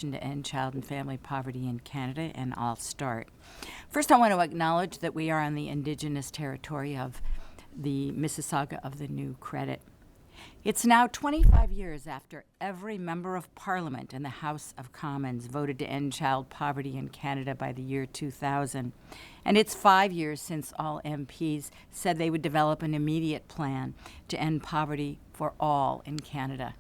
to end child and family poverty in Canada, and I'll start. First, I want to acknowledge that we are on the Indigenous territory of the Mississauga of the New Credit. It's now 25 years after every member of Parliament in the House of Commons voted to end child poverty in Canada by the year 2000. And it's 5 years since all MPs said they would develop an immediate plan to end poverty for all in Canada.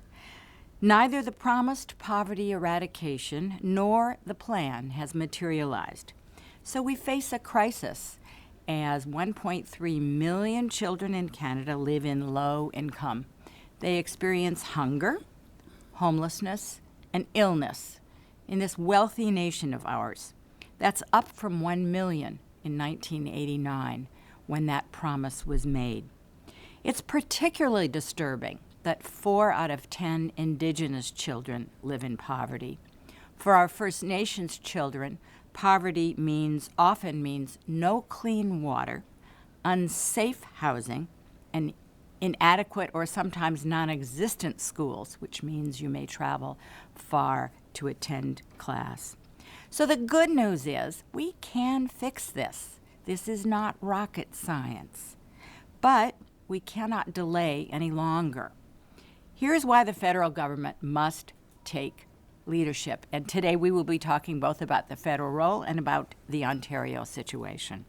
Neither the promised poverty eradication nor the plan has materialized. So we face a crisis as 1.3 million children in Canada live in low income. They experience hunger, homelessness, and illness in this wealthy nation of ours. That's up from 1 million in 1989 when that promise was made. It's particularly disturbing that 4 out of 10 Indigenous children live in poverty. For our First Nations children, poverty often means no clean water, unsafe housing, and inadequate or sometimes non-existent schools, which means you may travel far to attend class. So the good news is we can fix this. This is not rocket science, but we cannot delay any longer. Here's why the federal government must take leadership. And today we will be talking both about the federal role and about the Ontario situation.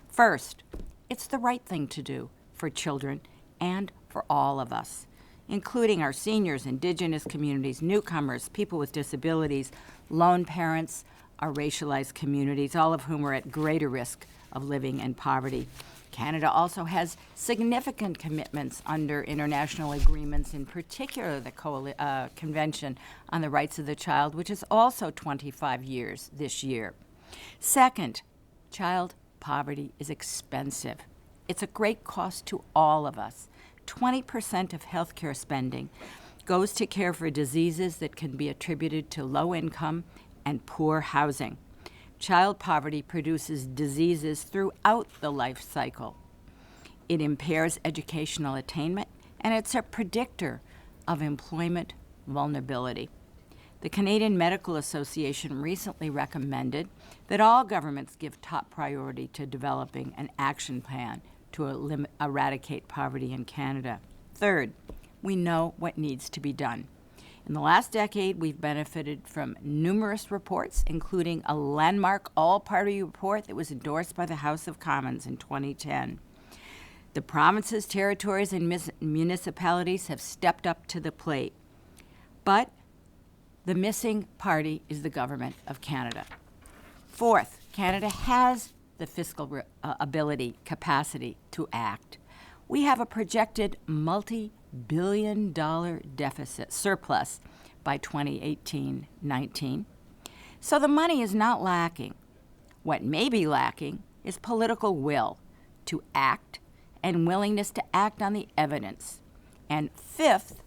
First, it's the right thing to do for children and for all of us, including our seniors, Indigenous communities, newcomers, people with disabilities, lone parents, our racialized communities, all of whom are at greater risk of living in poverty. Canada also has significant commitments under international agreements, in particular the Convention on the Rights of the Child, which is also 25 years this year. Second, child poverty is expensive. It's a great cost to all of us. 20% of healthcare spending goes to care for diseases that can be attributed to low income and poor housing. Child poverty produces diseases throughout the life cycle. It impairs educational attainment, and it's a predictor of employment vulnerability. The Canadian Medical Association recently recommended that all governments give top priority to developing an action plan to eradicate poverty in Canada. Third, we know what needs to be done. In the last decade, we've benefited from numerous reports, including a landmark all-party report that was endorsed by the House of Commons in 2010. The provinces, territories, and municipalities have stepped up to the plate. But the missing party is the Government of Canada. Fourth, Canada has the fiscal capacity to act. We have a projected multi-billion-dollar deficit surplus by 2018-19. So the money is not lacking. What may be lacking is political will to act and willingness to act on the evidence. And fifth,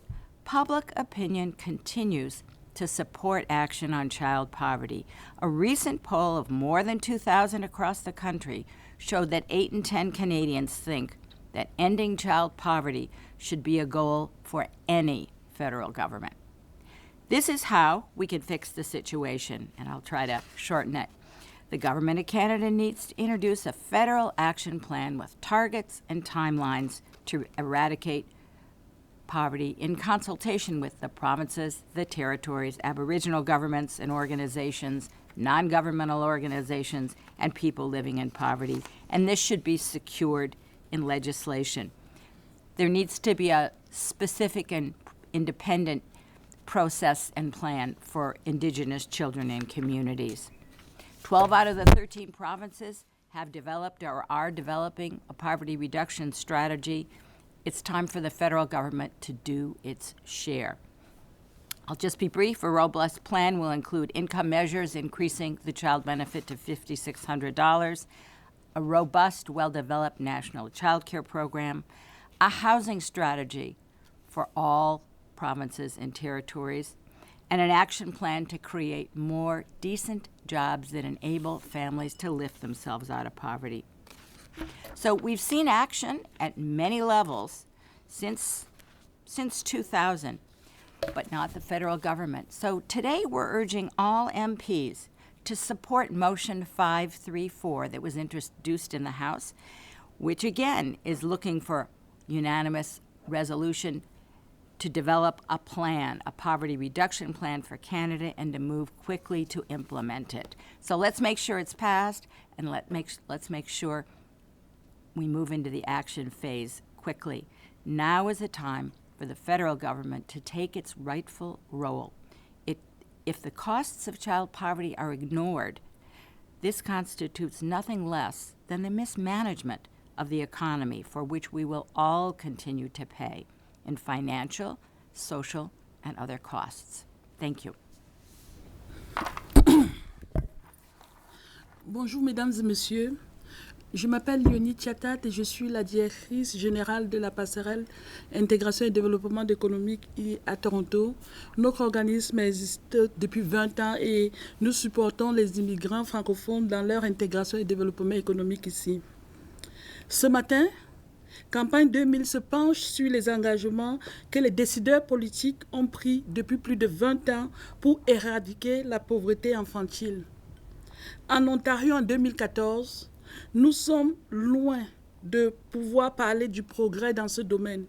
public opinion continues to support action on child poverty. A recent poll of more than 2,000 across the country showed that 8 in 10 Canadians think that ending child poverty should be a goal for any federal government. This is how we can fix the situation, and I'll try to shorten it. The Government of Canada needs to introduce a federal action plan with targets and timelines to eradicate poverty in consultation with the provinces, the territories, Aboriginal governments and organizations, non-governmental organizations, and people living in poverty. And this should be secured in legislation. There needs to be a specific and independent process and plan for Indigenous children and communities. 12 out of the 13 provinces have developed or are developing a poverty reduction strategy. It's time for the federal government to do its share. I'll just be brief. A robust plan will include income measures increasing the child benefit to $5,600, a robust, well-developed national child care program, a housing strategy for all provinces and territories, and an action plan to create more decent jobs that enable families to lift themselves out of poverty. So we've seen action at many levels since 2000, but not the federal government. So today we're urging all MPs to support Motion 534 that was introduced in the House, which again is looking for unanimous resolution to develop a plan, a poverty reduction plan for Canada, and to move quickly to implement it. So let's make sure it's passed, and let's make sure we move into the action phase quickly. Now is the time for the federal government to take its rightful role. If the costs of child poverty are ignored, this constitutes nothing less than the mismanagement of the economy for which we will all continue to pay in financial, social, and other costs. Thank you. Bonjour mesdames et messieurs, je m'appelle Léonie Tchatat et je suis la directrice générale de la Passerelle Intégration et Développement économique à Toronto. Notre organisme existe depuis 20 ans et nous supportons les immigrants francophones dans leur intégration et développement économique ici. Ce matin, Campagne 2000 se penche sur les engagements que les décideurs politiques ont pris depuis plus de 20 ans pour éradiquer la pauvreté infantile. En Ontario, en 2014, nous sommes loin de pouvoir parler du progrès dans ce domaine.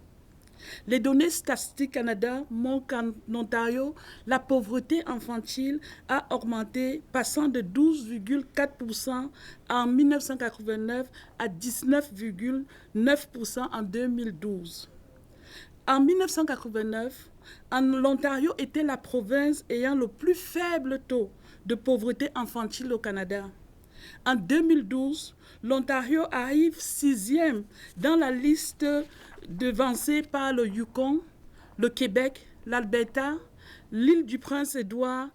Les données Statistiques Canada montrent qu'en Ontario, la pauvreté infantile a augmenté, passant de 12,4% en 1989 à 19,9% en 2012. En 1989, l'Ontario était la province ayant le plus faible taux de pauvreté infantile au Canada. En 2012, l'Ontario arrive 6e dans la liste devancée par le Yukon, le Québec, l'Alberta, l'île du Prince-Édouard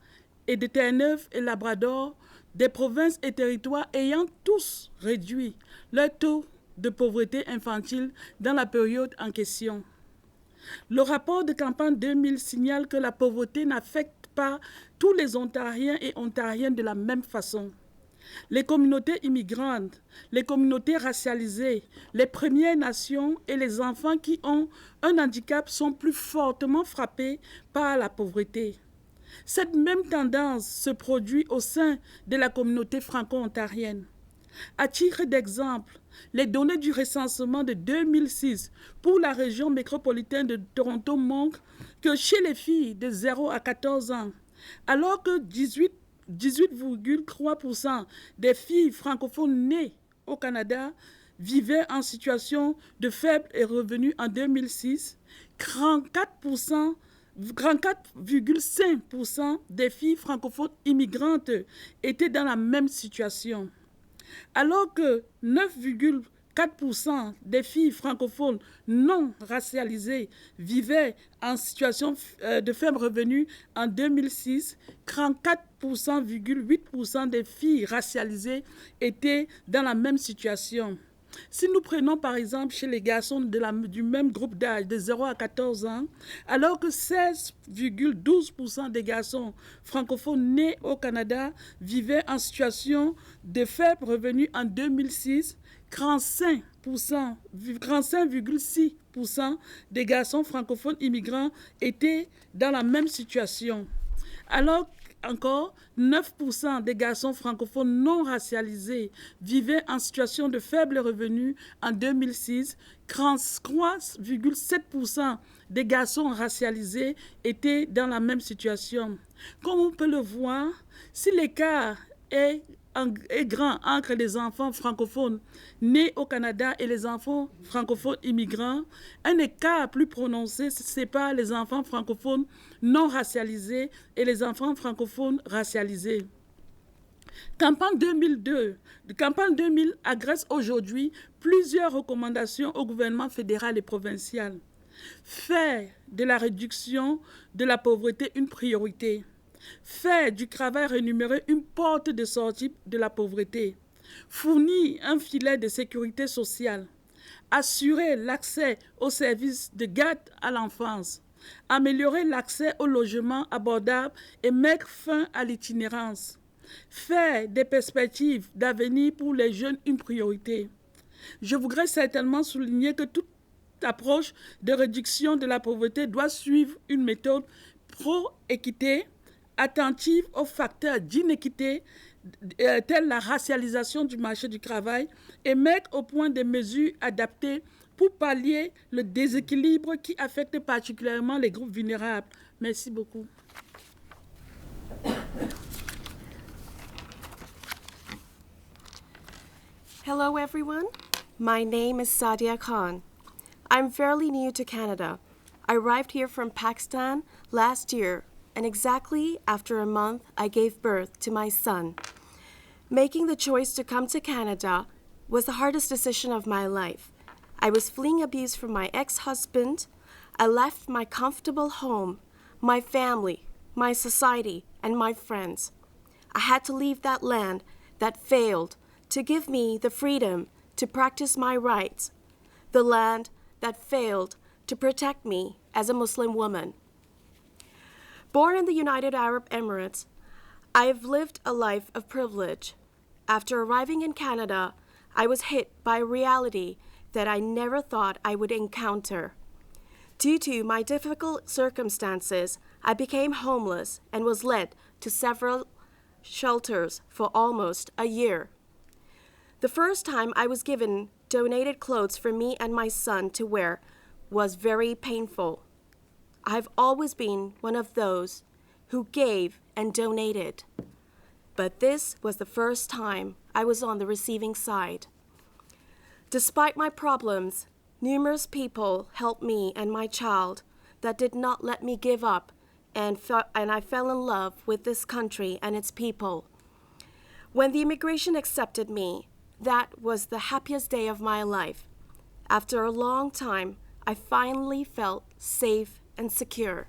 et de Terre-Neuve et Labrador, des provinces et territoires ayant tous réduit leur taux de pauvreté infantile dans la période en question. Le rapport de campagne 2000 signale que la pauvreté n'affecte pas tous les Ontariens et Ontariennes de la même façon. Les communautés immigrantes, les communautés racialisées, les Premières Nations et les enfants qui ont un handicap sont plus fortement frappés par la pauvreté. Cette même tendance se produit au sein de la communauté franco-ontarienne. À titre d'exemple, les données du recensement de 2006 pour la région métropolitaine de Toronto montrent que chez les filles de 0 à 14 ans, alors que 18,3% des filles francophones nées au Canada vivaient en situation de faible revenu en 2006, 34,5% des filles francophones immigrantes étaient dans la même situation. Alors que 9,4% des filles francophones non racialisées vivaient en situation de faible revenu en 2006, 34,8% des filles racialisées étaient dans la même situation. Si nous prenons par exemple chez les garçons du même groupe d'âge de 0 à 14 ans, alors que 16,12% des garçons francophones nés au Canada vivaient en situation de faible revenu en 2006, 35,6% des garçons francophones immigrants étaient dans la même situation. Alors encore, 9% des garçons francophones non racialisés vivaient en situation de faible revenu en 2006, 3,7% des garçons racialisés étaient dans la même situation. Comme on peut le voir, si l'écart est grand entre les enfants francophones nés au Canada et les enfants francophones immigrants, un écart plus prononcé sépare les enfants francophones non racialisés et les enfants francophones racialisés. Campagne 2000 adresse aujourd'hui plusieurs recommandations au gouvernement fédéral et provincial. Faire de la réduction de la pauvreté une priorité. Faire du travail rémunéré une porte de sortie de la pauvreté. Fournir un filet de sécurité sociale. Assurer l'accès aux services de garde à l'enfance. Améliorer l'accès au logement abordable et mettre fin à l'itinérance. Faire des perspectives d'avenir pour les jeunes une priorité. Je voudrais certainement souligner que toute approche de réduction de la pauvreté doit suivre une méthode pro-équité, attentive aux facteurs d'inéquité tels la racialisation du marché du travail et mettre au point des mesures adaptées pour pallier le déséquilibre qui affecte particulièrement les groupes vulnérables. Merci beaucoup. Hello everyone, my name is Sadia Khan. I'm fairly new to Canada. I arrived here from Pakistan last year, and exactly after a month I gave birth to my son. Making the choice to come to Canada was the hardest decision of my life. I was fleeing abuse from my ex-husband. I left my comfortable home, my family, my society, and my friends. I had to leave that land that failed to give me the freedom to practice my rights, the land that failed to protect me as a Muslim woman. Born in the United Arab Emirates, I have lived a life of privilege. After arriving in Canada, I was hit by a reality that I never thought I would encounter. Due to my difficult circumstances, I became homeless and was led to several shelters for almost a year. The first time I was given donated clothes for me and my son to wear was very painful. I've always been one of those who gave and donated, but this was the first time I was on the receiving side. Despite my problems, numerous people helped me and my child that did not let me give up, and I fell in love with this country and its people. When the immigration accepted me, that was the happiest day of my life. After a long time, I finally felt safe and secure.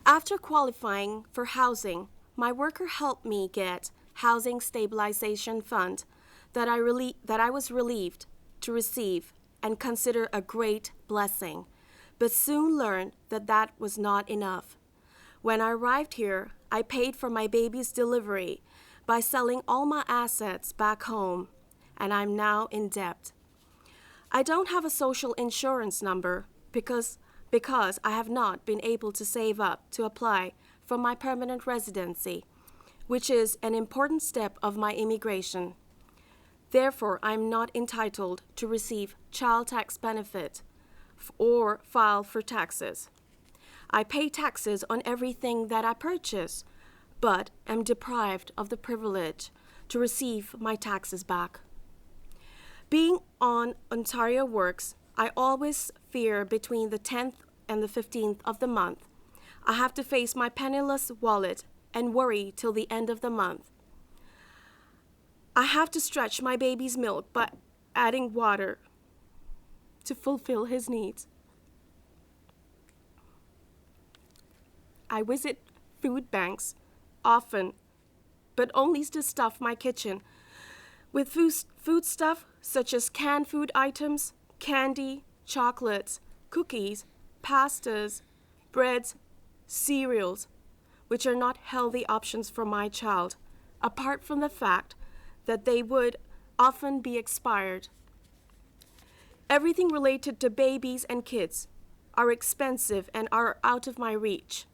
After qualifying for housing, my worker helped me get Housing Stabilization Fund that I was relieved to receive and consider a great blessing, but soon learned that that was not enough. When I arrived here, I paid for my baby's delivery by selling all my assets back home, and I'm now in debt. I don't have a social insurance number because I have not been able to save up to apply for my permanent residency, which is an important step of my immigration. Therefore, I'm not entitled to receive child tax benefit or file for taxes. I pay taxes on everything that I purchase, but am deprived of the privilege to receive my taxes back. Being on Ontario Works, I always fear between the 10th and the 15th of the month. I have to face my penniless wallet and worry till the end of the month. I have to stretch my baby's milk by adding water to fulfill his needs. I visit food banks often, but only to stuff my kitchen with food stuff such as canned food items, candy, chocolates, cookies, pastas, breads, cereals, which are not healthy options for my child, apart from the fact that they would often be expired. Everything related to babies and kids are expensive and are out of my reach.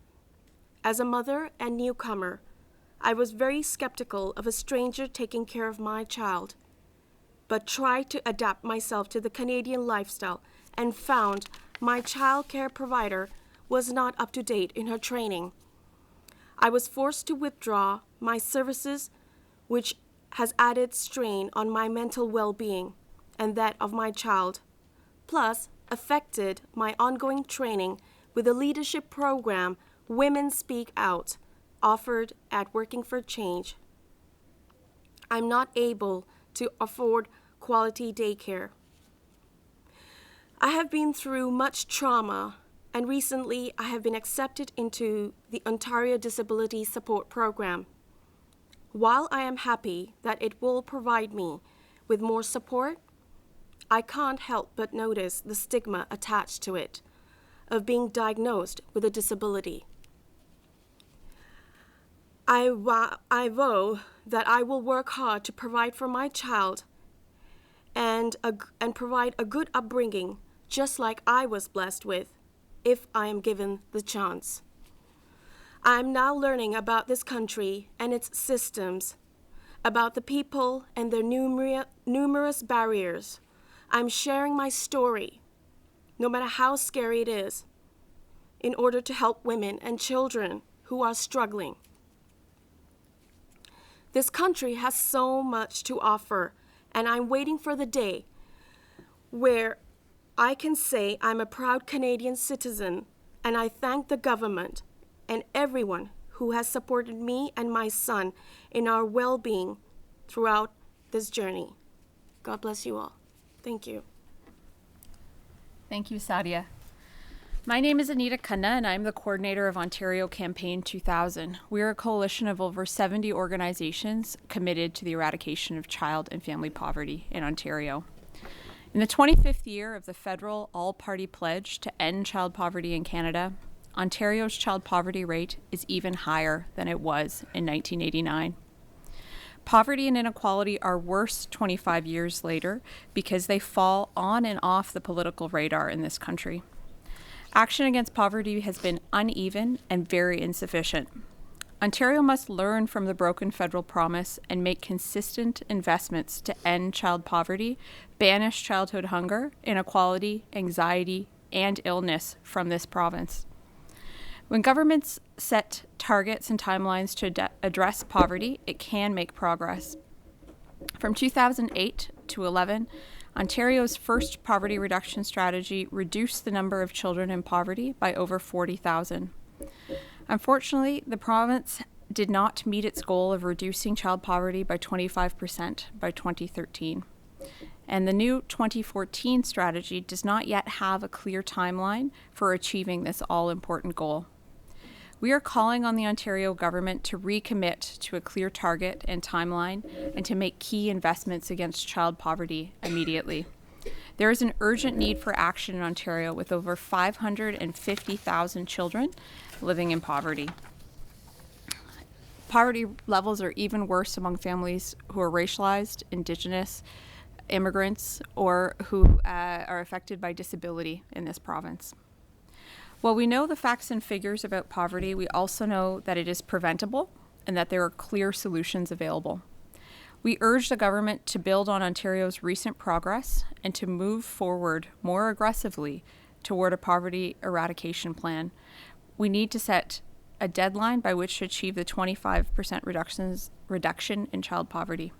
As a mother and newcomer, I was very skeptical of a stranger taking care of my child, but tried to adapt myself to the Canadian lifestyle and found my child care provider was not up to date in her training. I was forced to withdraw my services, which has added strain on my mental well-being and that of my child, plus affected my ongoing training with the leadership program Women Speak Out, offered at Working for Change. I'm not able to afford quality daycare. I have been through much trauma, and recently I have been accepted into the Ontario Disability Support Program. While I am happy that it will provide me with more support, I can't help but notice the stigma attached to it of being diagnosed with a disability. I vow that I will work hard to provide for my child and provide a good upbringing, just like I was blessed with, if I am given the chance. I'm now learning about this country and its systems, about the people and their numerous barriers. I'm sharing my story, no matter how scary it is, in order to help women and children who are struggling. This country has so much to offer, and I'm waiting for the day where I can say I'm a proud Canadian citizen, and I thank the government and everyone who has supported me and my son in our well-being throughout this journey. God bless you all. Thank you. Thank you, Sadia. My name is Anita Khanna, and I'm the coordinator of Ontario Campaign 2000. We're a coalition of over 70 organizations committed to the eradication of child and family poverty in Ontario. In the 25th year of the federal all-party pledge to end child poverty in Canada, Ontario's child poverty rate is even higher than it was in 1989. Poverty and inequality are worse 25 years later because they fall on and off the political radar in this country. Action against poverty has been uneven and very insufficient. Ontario must learn from the broken federal promise and make consistent investments to end child poverty, banish childhood hunger, inequality, anxiety, and illness from this province. When governments set targets and timelines to address poverty, it can make progress. From 2008 to 11, Ontario's first poverty reduction strategy reduced the number of children in poverty by over 40,000. Unfortunately, the province did not meet its goal of reducing child poverty by 25% by 2013. And the new 2014 strategy does not yet have a clear timeline for achieving this all-important goal. We are calling on the Ontario government to recommit to a clear target and timeline and to make key investments against child poverty immediately. There is an urgent need for action in Ontario with over 550,000 children living in poverty. Poverty levels are even worse among families who are racialized, Indigenous, immigrants, or who are affected by disability in this province. While we know the facts and figures about poverty, we also know that it is preventable and that there are clear solutions available. We urge the government to build on Ontario's recent progress and to move forward more aggressively toward a poverty eradication plan. We need to set a deadline by which to achieve the 25% reduction in child poverty.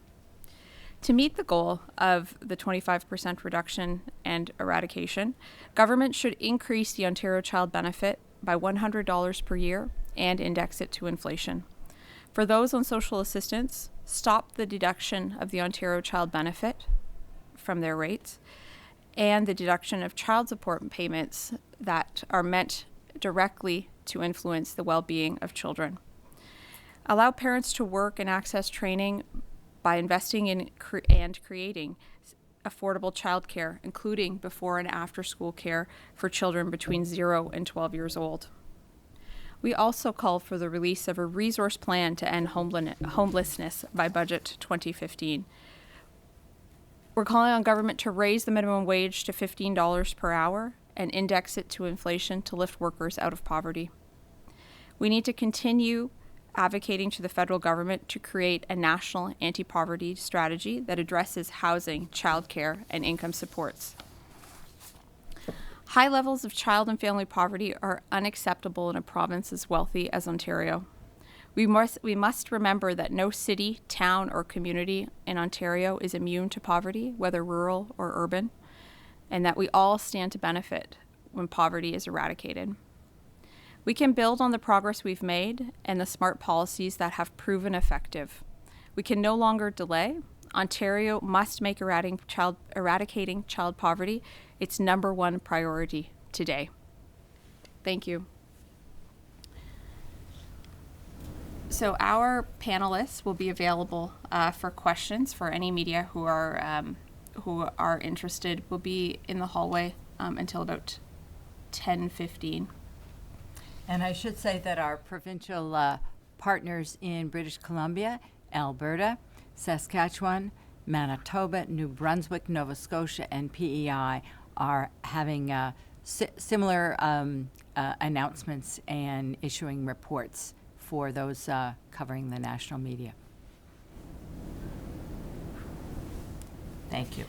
To meet the goal of the 25% reduction and eradication, government should increase the Ontario Child Benefit by $100 per year and index it to inflation. For those on social assistance, stop the deduction of the Ontario Child Benefit from their rates and the deduction of child support payments that are meant directly to influence the well-being of children. Allow parents to work and access training by investing in and creating affordable childcare, including before and after school care for children between 0 and 12 years old. We also call for the release of a resource plan to end homelessness by budget 2015. We're calling on government to raise the minimum wage to $15 per hour and index it to inflation to lift workers out of poverty. We need to continue advocating to the federal government to create a national anti-poverty strategy that addresses housing, childcare, and income supports. High levels of child and family poverty are unacceptable in a province as wealthy as Ontario. We must remember that no city, town, or community in Ontario is immune to poverty, whether rural or urban, and that we all stand to benefit when poverty is eradicated. We can build on the progress we've made and the smart policies that have proven effective. We can no longer delay. Ontario must make eradicating child poverty its #1 priority today. Thank you. So our panelists will be available for questions for any media who are interested. Will be in the hallway until about 10:15. And I should say that our provincial partners in British Columbia, Alberta, Saskatchewan, Manitoba, New Brunswick, Nova Scotia, and PEI are having similar announcements and issuing reports for those covering the national media. Thank you.